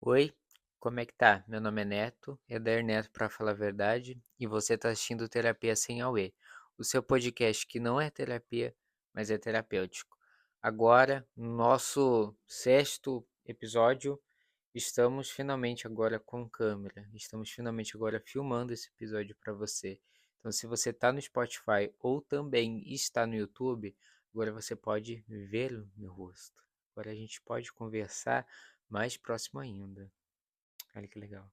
Oi, como é que tá? Meu nome é Neto, Eder Neto pra falar a verdade, e você tá assistindo Terapia Sem Auê, o seu podcast que não é terapia, mas é terapêutico. Agora, no nosso sexto episódio, estamos finalmente agora com câmera, estamos finalmente agora filmando esse episódio para você. Então, se você tá no Spotify ou também está no YouTube, agora você pode ver o meu rosto. Agora a gente pode conversar mais próximo ainda. Olha que legal.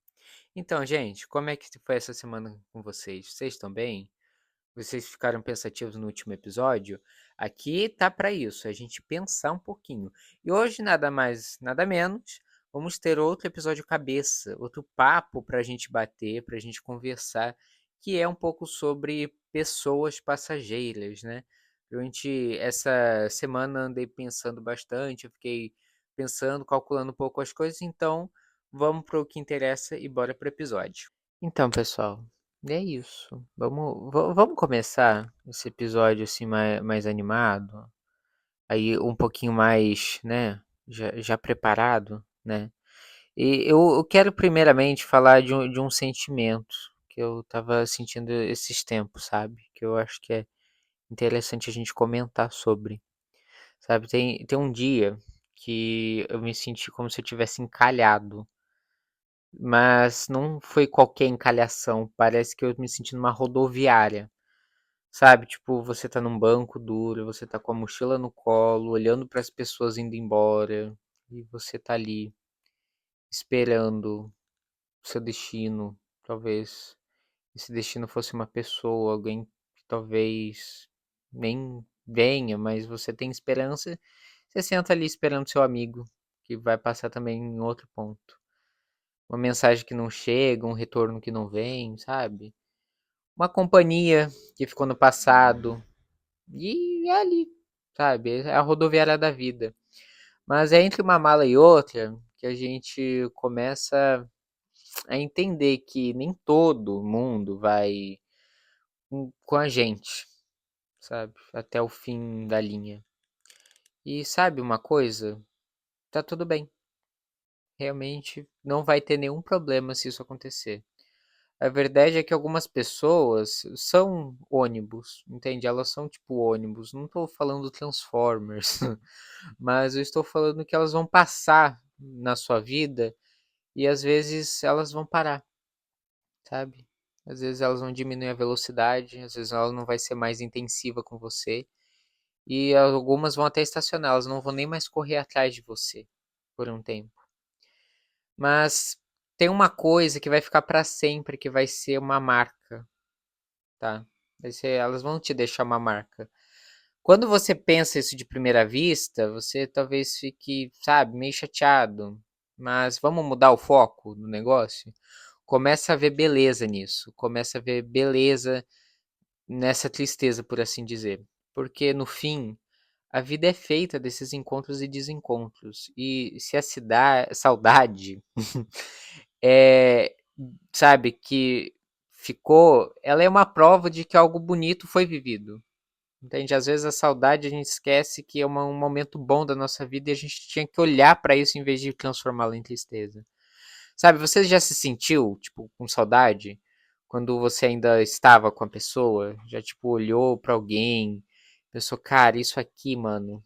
Então, gente, como é que foi essa semana com vocês? Vocês estão bem? Vocês ficaram pensativos no último episódio? Aqui tá para isso, a gente pensar um pouquinho. E hoje, nada mais, nada menos, vamos ter outro episódio cabeça, outro papo para a gente bater, para a gente conversar, que é um pouco sobre pessoas passageiras, né? Durante essa semana andei pensando bastante, eu fiquei pensando, calculando um pouco as coisas, então vamos para o que interessa e bora pro episódio. Então, pessoal, é isso. Vamos começar esse episódio assim mais animado, aí um pouquinho mais, né, já preparado, né? E eu quero primeiramente falar de um sentimento que eu tava sentindo esses tempos, sabe? Que eu acho que é interessante a gente comentar sobre, sabe? Tem um dia que eu me senti como se eu tivesse encalhado, mas não foi qualquer encalhação, parece que eu me senti numa rodoviária, sabe? Tipo, você tá num banco duro, você tá com a mochila no colo, olhando para as pessoas indo embora, e você tá ali esperando o seu destino. Talvez esse destino fosse uma pessoa, alguém que talvez nem venha, mas você tem esperança. Você senta ali esperando seu amigo, que vai passar também em outro ponto. Uma mensagem que não chega, um retorno que não vem, sabe? Uma companhia que ficou no passado. E é ali, sabe? É a rodoviária da vida. Mas é entre uma mala e outra que a gente começa a entender que nem todo mundo vai com a gente, sabe? Até o fim da linha. E sabe uma coisa? Tá tudo bem. Realmente não vai ter nenhum problema se isso acontecer. A verdade é que algumas pessoas são ônibus, entende? Elas são tipo ônibus. Não estou falando Transformers, mas eu estou falando que elas vão passar na sua vida e às vezes elas vão parar, sabe? Às vezes elas vão diminuir a velocidade, às vezes ela não vai ser mais intensiva com você e algumas vão até estacionar, elas não vão nem mais correr atrás de você por um tempo. Mas tem uma coisa que vai ficar para sempre, que vai ser uma marca, tá? Elas vão te deixar uma marca. Quando você pensa isso de primeira vista, você talvez fique, sabe, meio chateado. Mas vamos mudar o foco do negócio? Começa a ver beleza nisso. Começa a ver beleza nessa tristeza, por assim dizer. Porque no fim, a vida é feita desses encontros e desencontros. E se a saudade é, sabe, que ficou, ela é uma prova de que algo bonito foi vivido. Entende? Às vezes a saudade a gente esquece que é um momento bom da nossa vida e a gente tinha que olhar para isso em vez de transformá-lo em tristeza. Sabe, você já se sentiu, tipo, com saudade? Quando você ainda estava com a pessoa? Já, tipo, olhou para alguém, pensou, cara, isso aqui, mano,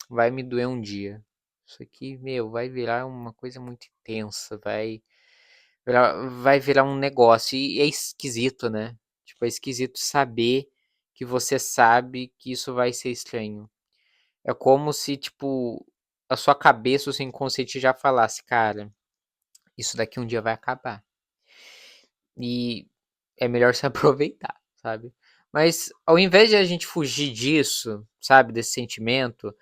vai me doer um dia. Isso aqui, meu, vai virar uma coisa muito intensa, vai virar um negócio. E é esquisito, né? Tipo, é esquisito saber que você sabe que isso vai ser estranho. É como se, tipo, a sua cabeça, o seu inconsciente já falasse, cara, isso daqui um dia vai acabar. E é melhor se aproveitar, sabe? Mas ao invés de a gente fugir disso, sabe, desse sentimento,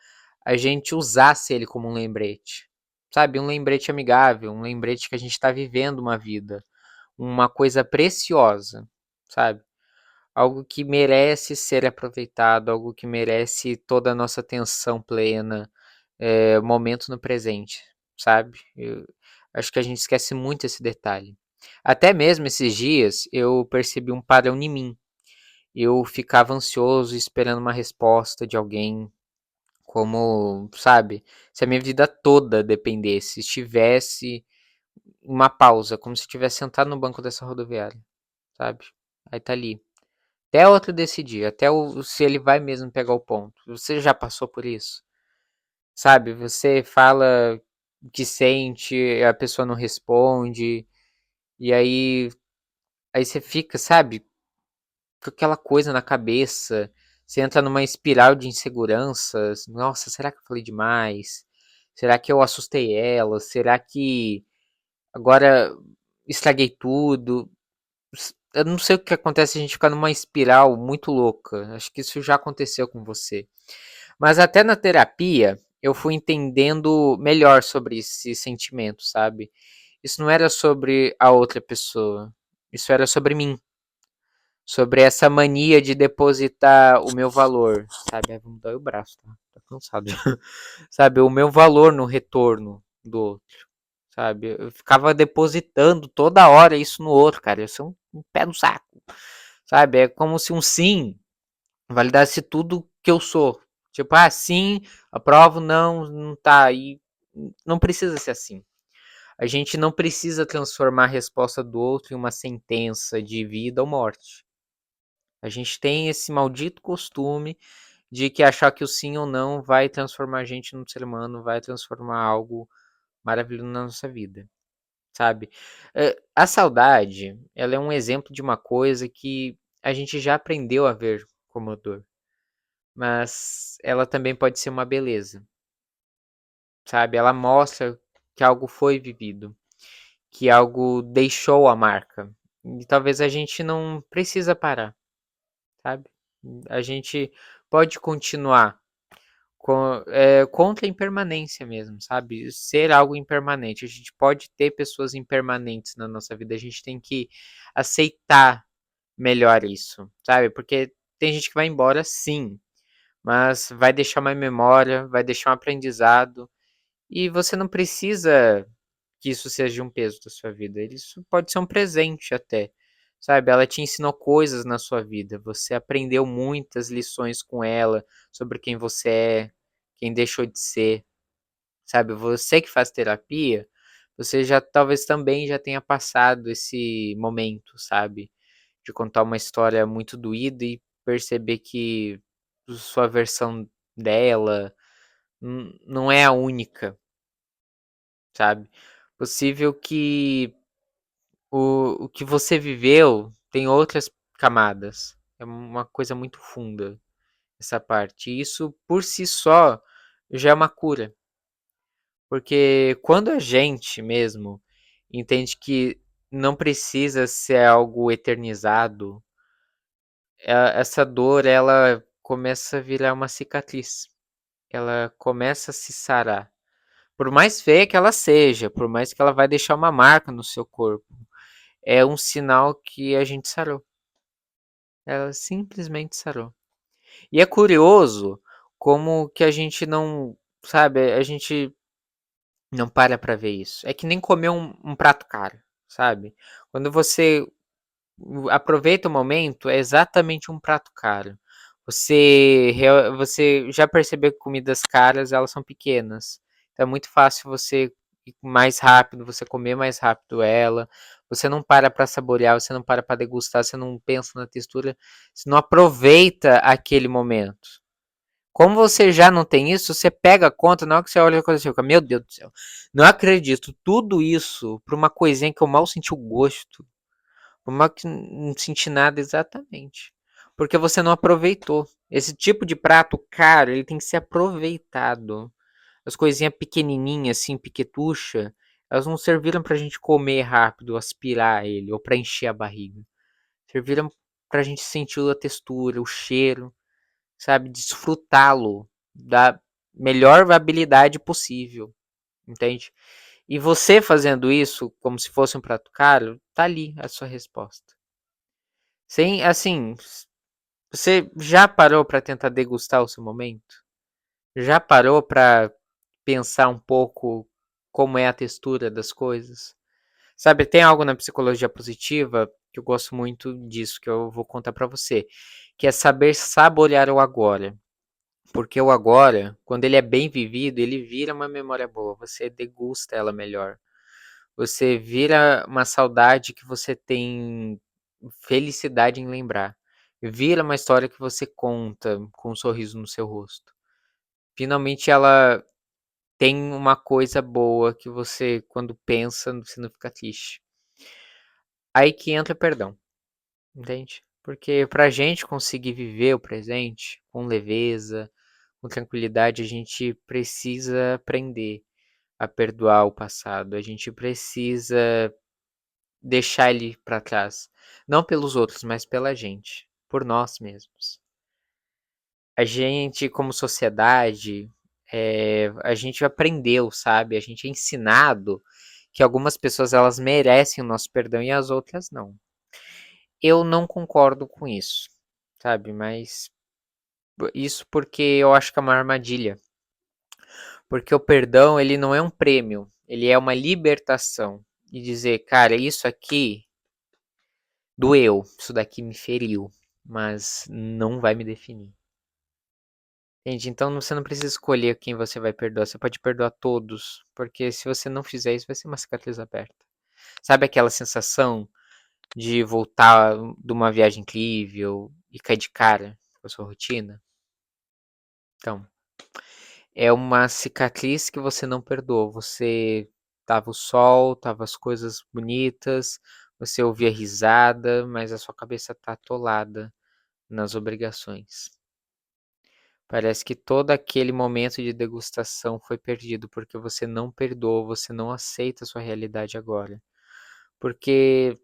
a gente usasse ele como um lembrete. Sabe, um lembrete amigável, um lembrete que a gente está vivendo uma vida, uma coisa preciosa, sabe? Algo que merece ser aproveitado, algo que merece toda a nossa atenção plena, momento no presente, sabe? Eu acho que a gente esquece muito esse detalhe. Até mesmo esses dias eu percebi um padrão em mim. Eu ficava ansioso esperando uma resposta de alguém, como, sabe, se a minha vida toda dependesse, estivesse uma pausa, como se tivesse sentado no banco dessa rodoviária, sabe? Aí tá ali. Até outro decidir, até se ele vai mesmo pegar o ponto. Você já passou por isso? Sabe? Você fala o que sente, a pessoa não responde, e aí você fica, sabe, com aquela coisa na cabeça. Você entra numa espiral de inseguranças. Nossa, será que eu falei demais? Será que eu assustei ela? Será que agora estraguei tudo? Eu não sei o que acontece se a gente ficar numa espiral muito louca. Acho que isso já aconteceu com você. Mas até na terapia eu fui entendendo melhor sobre esse sentimento, sabe? Isso não era sobre a outra pessoa. Isso era sobre mim. Sobre essa mania de depositar o meu valor, sabe? Ai, vamos dar o braço, tá? Tá cansado. Sabe? O meu valor no retorno do outro, sabe? Eu ficava depositando toda hora isso no outro, cara. Isso é um pé no saco, sabe? É como se um sim validasse tudo que eu sou. Tipo, ah, sim, aprovo, não, não tá. E não precisa ser assim. A gente não precisa transformar a resposta do outro em uma sentença de vida ou morte. A gente tem esse maldito costume de que achar que o sim ou não vai transformar a gente num ser humano, vai transformar algo maravilhoso na nossa vida, sabe? A saudade, ela é um exemplo de uma coisa que a gente já aprendeu a ver como dor, mas ela também pode ser uma beleza, sabe? Ela mostra que algo foi vivido, que algo deixou a marca. E talvez a gente não precisa parar, sabe? A gente pode continuar contra a impermanência mesmo, sabe? Ser algo impermanente. A gente pode ter pessoas impermanentes na nossa vida. A gente tem que aceitar melhor isso, sabe? Porque tem gente que vai embora, sim, mas vai deixar uma memória, vai deixar um aprendizado. E você não precisa que isso seja um peso da sua vida. Isso pode ser um presente até. Sabe, ela te ensinou coisas na sua vida. Você aprendeu muitas lições com ela sobre quem você é, quem deixou de ser. Sabe, você que faz terapia, você já talvez também já tenha passado esse momento, sabe, de contar uma história muito doída e perceber que sua versão dela não é a única, sabe? Possível que o que você viveu tem outras camadas. É uma coisa muito funda essa parte. E isso por si só já é uma cura. Porque quando a gente mesmo entende que não precisa ser algo eternizado, essa dor ela começa a virar uma cicatriz. Ela começa a se sarar. Por mais feia que ela seja, por mais que ela vai deixar uma marca no seu corpo, é um sinal que a gente sarou. Ela simplesmente sarou. E é curioso como que a gente não, sabe, a gente não para pra ver isso. É que nem comer um prato caro, sabe? Quando você aproveita o momento, é exatamente um prato caro. Você já percebeu que comidas caras, elas são pequenas. Então é muito fácil você ir mais rápido, você comer mais rápido ela. Você não para para saborear, você não para para degustar, você não pensa na textura, você não aproveita aquele momento. Como você já não tem isso, você pega a conta, na hora que você olha a coisa, você fica, meu Deus do céu, não acredito, tudo isso pra uma coisinha que eu mal senti o gosto, por mal que não senti nada exatamente, porque você não aproveitou. Esse tipo de prato caro, ele tem que ser aproveitado. As coisinhas pequenininhas, assim, piquetucha, elas não serviram pra gente comer rápido, aspirar ele, ou pra encher a barriga. Serviram pra gente sentir a textura, o cheiro, sabe, desfrutá-lo da melhor habilidade possível, entende? E você fazendo isso como se fosse um prato caro, tá ali a sua resposta. Sem, assim, você já parou para tentar degustar o seu momento? Já parou para pensar um pouco como é a textura das coisas? Sabe, tem algo na psicologia positiva que eu gosto muito disso, que eu vou contar para você, que é saber saborear o agora. Porque o agora, quando ele é bem vivido, ele vira uma memória boa, você degusta ela melhor. Você vira uma saudade que você tem felicidade em lembrar. Vira uma história que você conta com um sorriso no seu rosto. Finalmente ela tem uma coisa boa que você, quando pensa, você não fica triste. Aí que entra o perdão, entende? Porque pra gente conseguir viver o presente com leveza, com tranquilidade, a gente precisa aprender a perdoar o passado. A gente precisa deixar ele pra trás. Não pelos outros, mas pela gente. Por nós mesmos. A gente, como sociedade, a gente aprendeu, sabe? A gente é ensinado que algumas pessoas elas merecem o nosso perdão e as outras não. Eu não concordo com isso, sabe? Mas isso porque eu acho que é uma armadilha. Porque o perdão, ele não é um prêmio, ele é uma libertação. E dizer, cara, isso aqui doeu, isso daqui me feriu, mas não vai me definir. Entende? Então você não precisa escolher quem você vai perdoar, você pode perdoar todos, porque se você não fizer isso, vai ser uma cicatriz aberta. Sabe aquela sensação de voltar de uma viagem incrível e cair de cara com a sua rotina? Então, é uma cicatriz que você não perdoou. Você tava o sol, tava as coisas bonitas, você ouvia risada, mas a sua cabeça tá atolada nas obrigações. Parece que todo aquele momento de degustação foi perdido porque você não perdoa, você não aceita a sua realidade agora. Porque,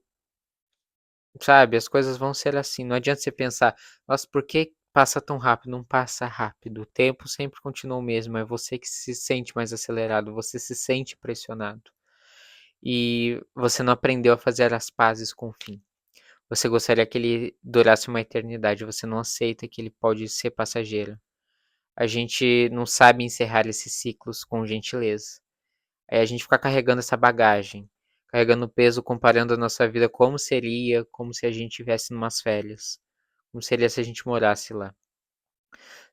sabe, as coisas vão ser assim. Não adianta você pensar, nossa, por que passa tão rápido? Não passa rápido. O tempo sempre continua o mesmo. É você que se sente mais acelerado, você se sente pressionado. E você não aprendeu a fazer as pazes com o fim. Você gostaria que ele durasse uma eternidade, você não aceita que ele pode ser passageiro. A gente não sabe encerrar esses ciclos com gentileza. Aí a gente fica carregando essa bagagem, carregando peso, comparando a nossa vida como seria, como se a gente estivesse numas férias, como seria se a gente morasse lá,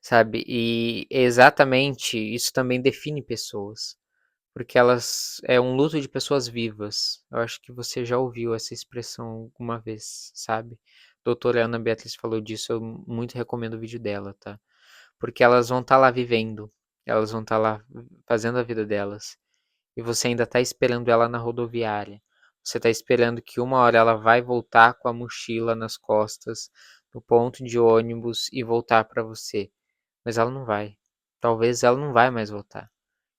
sabe? E exatamente isso também define pessoas, porque elas é um luto de pessoas vivas. Eu acho que você já ouviu essa expressão alguma vez, sabe? Doutora Ana Beatriz falou disso, eu muito recomendo o vídeo dela, tá? Porque elas vão estar lá vivendo, elas vão estar lá fazendo a vida delas. E você ainda está esperando ela na rodoviária. Você está esperando que uma hora ela vai voltar com a mochila nas costas, no ponto de ônibus e voltar para você. Mas ela não vai. Talvez ela não vai mais voltar.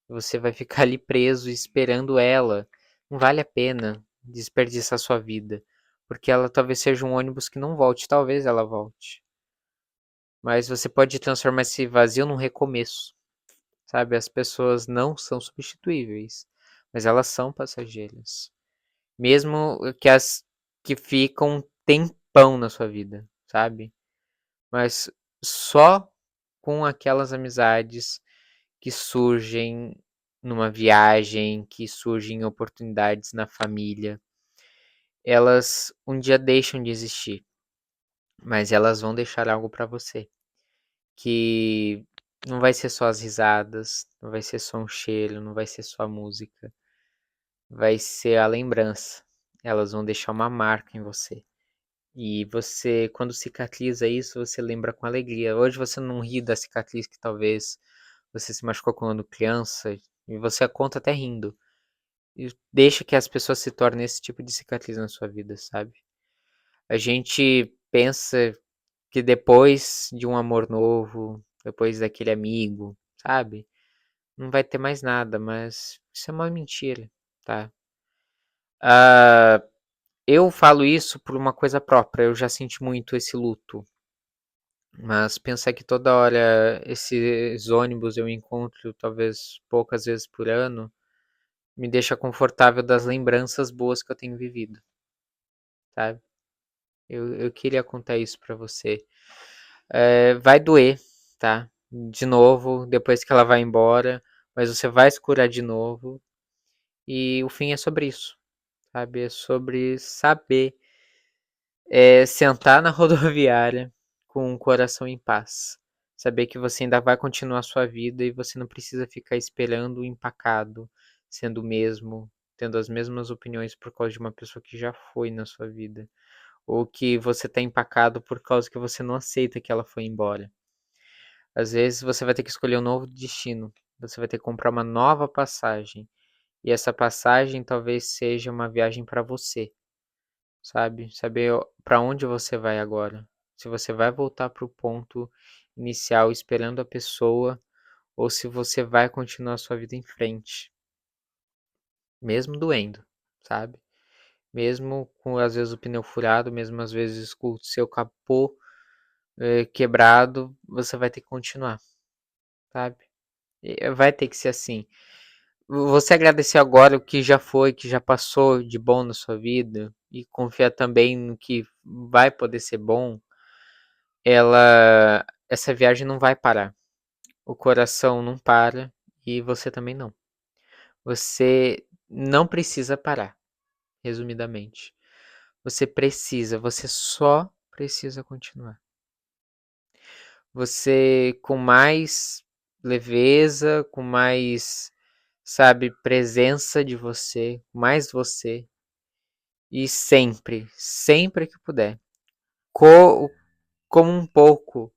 E você vai ficar ali preso esperando ela. Não vale a pena desperdiçar sua vida. Porque ela talvez seja um ônibus que não volte. Talvez ela volte. Mas você pode transformar esse vazio num recomeço. Sabe? As pessoas não são substituíveis, mas elas são passageiras. Mesmo que as que ficam um tempão na sua vida, sabe? Mas só com aquelas amizades que surgem numa viagem, que surgem oportunidades na família, elas um dia deixam de existir, mas elas vão deixar algo para você, que não vai ser só as risadas, não vai ser só um cheiro, não vai ser só a música, vai ser a lembrança. Elas vão deixar uma marca em você. E você, quando cicatriza isso, você lembra com alegria. Hoje você não ri da cicatriz que talvez você se machucou quando criança, e você conta até rindo. E deixa que as pessoas se tornem esse tipo de cicatriz na sua vida, sabe? A gente pensa que depois de um amor novo, depois daquele amigo, sabe? Não vai ter mais nada, mas isso é uma mentira, tá? Ah, eu falo isso por uma coisa própria, eu já senti muito esse luto. Mas pensar que toda hora esses ônibus eu encontro talvez poucas vezes por ano, me deixa confortável das lembranças boas que eu tenho vivido, sabe? Eu queria contar isso pra você. Vai doer, tá? De novo, depois que ela vai embora, mas você vai se curar de novo. E o fim é sobre isso, sabe? É sobre saber sentar na rodoviária com o coração em paz. Saber que você ainda vai continuar a sua vida e você não precisa ficar esperando empacado, sendo o mesmo, tendo as mesmas opiniões por causa de uma pessoa que já foi na sua vida. Ou que você tá empacado por causa que você não aceita que ela foi embora. Às vezes você vai ter que escolher um novo destino. Você vai ter que comprar uma nova passagem. E essa passagem talvez seja uma viagem para você, sabe? Saber para onde você vai agora. Se você vai voltar para o ponto inicial esperando a pessoa ou se você vai continuar a sua vida em frente, mesmo doendo, sabe? Mesmo com às vezes o pneu furado, mesmo às vezes com o seu capô quebrado, você vai ter que continuar, sabe? Vai ter que ser assim. Você agradecer agora o que já foi, que já passou de bom na sua vida e confiar também no que vai poder ser bom, essa viagem não vai parar. O coração não para e você também não. Você não precisa parar, resumidamente. Você só precisa continuar. Você com mais leveza, com mais, sabe, presença de você e sempre, sempre que puder, co com um pouco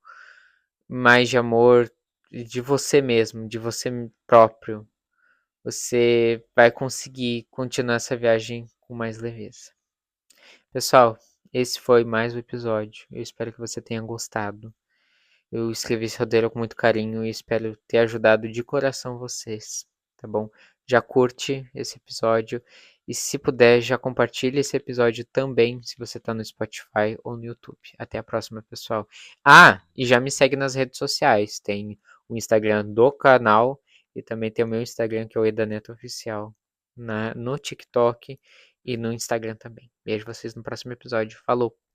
mais de amor de você mesmo, de você próprio, você vai conseguir continuar essa viagem com mais leveza. Pessoal, esse foi mais um episódio. Eu espero que você tenha gostado. Eu escrevi esse roteiro com muito carinho e espero ter ajudado de coração vocês, tá bom? Já curte esse episódio e se puder, já compartilhe esse episódio também se você tá no Spotify ou no YouTube. Até a próxima, pessoal. Ah, e já me segue nas redes sociais. Tem o Instagram do canal e também tem o meu Instagram que é o Edaneto Oficial no TikTok e no Instagram também. Vejo vocês no próximo episódio. Falou!